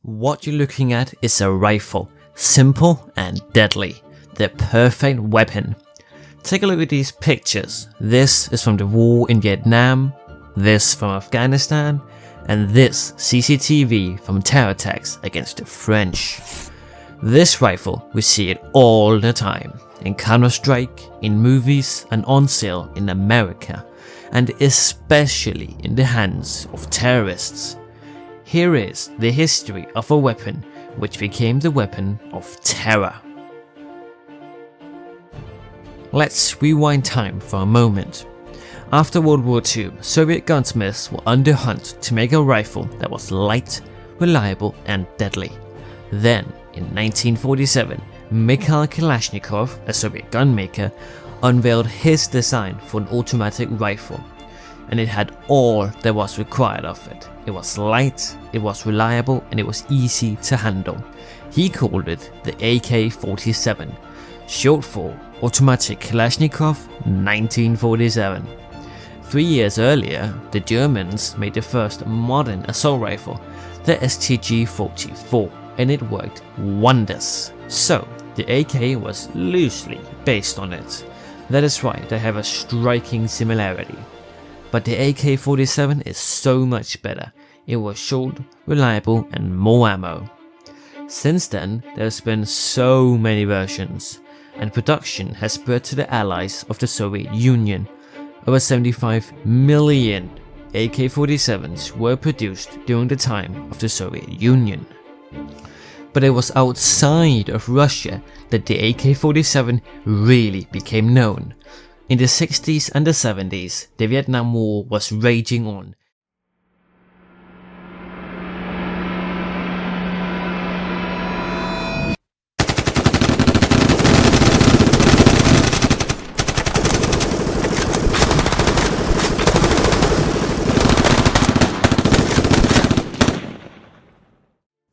What you're looking at is a rifle, simple and deadly, the perfect weapon. Take a look at these pictures. This is from the war in Vietnam, this from Afghanistan, and this CCTV from terror attacks against the French. This rifle, we see it all the time, in Counter-Strike, in movies, and on sale in America, and especially in the hands of terrorists. Here is the history of a weapon which became the weapon of terror. Let's rewind time for a moment. After World War II, Soviet gunsmiths were on the hunt to make a rifle that was light, reliable and deadly. Then, in 1947, Mikhail Kalashnikov, a Soviet gunmaker, unveiled his design for an automatic rifle. And it had all that was required of it. It was light, it was reliable, and it was easy to handle. He called it the AK-47, short for Automatic Kalashnikov 1947. 3 years earlier, the Germans made the first modern assault rifle, the STG-44, and it worked wonders. So, the AK was loosely based on it. That is right, they have a striking similarity. But the AK-47 is so much better. It was short, reliable and more ammo. Since then, there's been so many versions, and production has spread to the allies of the Soviet Union. Over 75 million AK-47s were produced during the time of the Soviet Union. But it was outside of Russia that the AK-47 really became known. In the 60s and the 70s, the Vietnam War was raging on.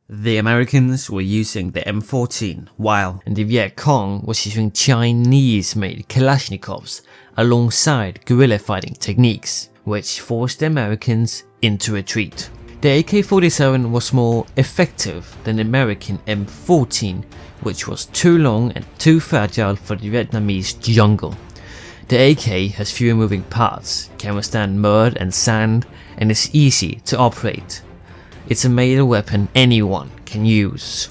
The Americans were using the M14, while the Viet Cong was using Chinese-made Kalashnikovs alongside guerrilla fighting techniques, which forced the Americans into retreat. The AK-47 was more effective than the American M14, which was too long and too fragile for the Vietnamese jungle. The AK has fewer moving parts, can withstand mud and sand, and is easy to operate. It's a melee weapon anyone can use.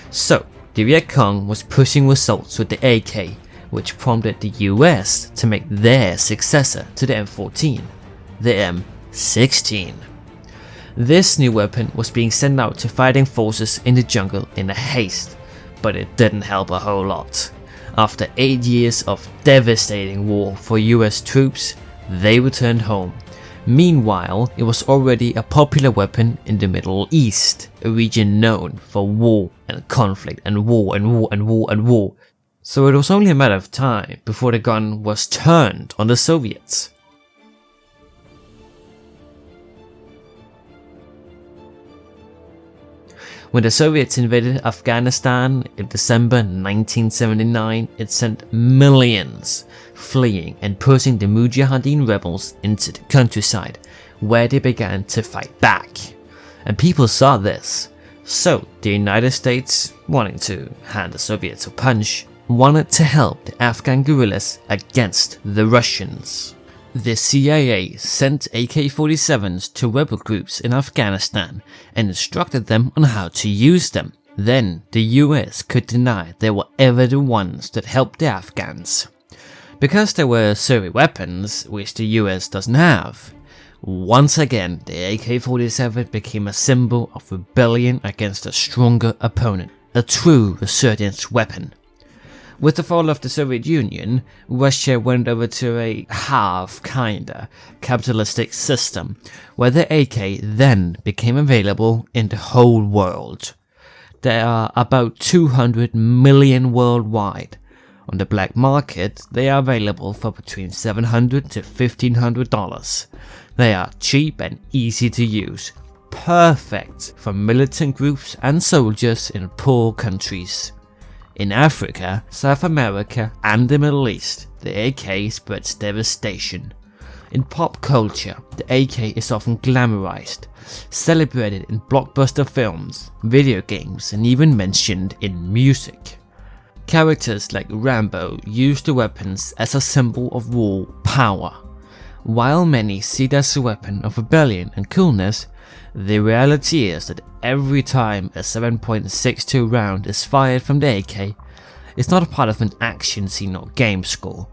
So, the Viet Cong was pushing results with the AK, which prompted the US to make their successor to the M14, the M16. This new weapon was being sent out to fighting forces in the jungle in a haste, but it didn't help a whole lot. After 8 years of devastating war for US troops, they returned home. Meanwhile, it was already a popular weapon in the Middle East, a region known for war and conflict and war and war and war and war. So it was only a matter of time before the gun was turned on the Soviets. When the Soviets invaded Afghanistan in December 1979, it sent millions fleeing and pushing the Mujahideen rebels into the countryside, where they began to fight back. And people saw this, so the United States, wanting to hand the Soviets a punch, wanted to help the Afghan guerrillas against the Russians. The CIA sent AK-47s to rebel groups in Afghanistan and instructed them on how to use them. Then the US could deny they were ever the ones that helped the Afghans. Because they were Soviet weapons, which the US doesn't have. Once again, the AK-47 became a symbol of rebellion against a stronger opponent, a true resurgence weapon. With the fall of the Soviet Union, Russia went over to a half-kinda capitalistic system, where the AK then became available in the whole world. There are about 200 million worldwide. On the black market, they are available for between $700 to $1,500. They are cheap and easy to use, perfect for militant groups and soldiers in poor countries. In Africa, South America and the Middle East, the AK spreads devastation. In pop culture, the AK is often glamorized, celebrated in blockbuster films, video games, and even mentioned in music. Characters like Rambo use the weapons as a symbol of raw power. While many see it as a weapon of rebellion and coolness, the reality is that every time a 7.62 round is fired from the AK, it's not a part of an action scene or game score.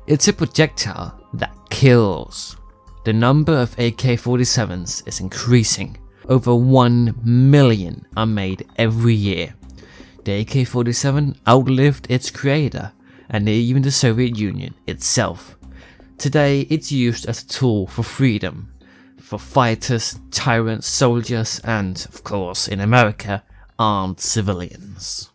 It's a projectile that kills. The number of AK-47s is increasing. Over 1 million are made every year. The AK-47 outlived its creator and even the Soviet Union itself. Today it's used as a tool for freedom, for fighters, tyrants, soldiers, and, of course, in America, armed civilians.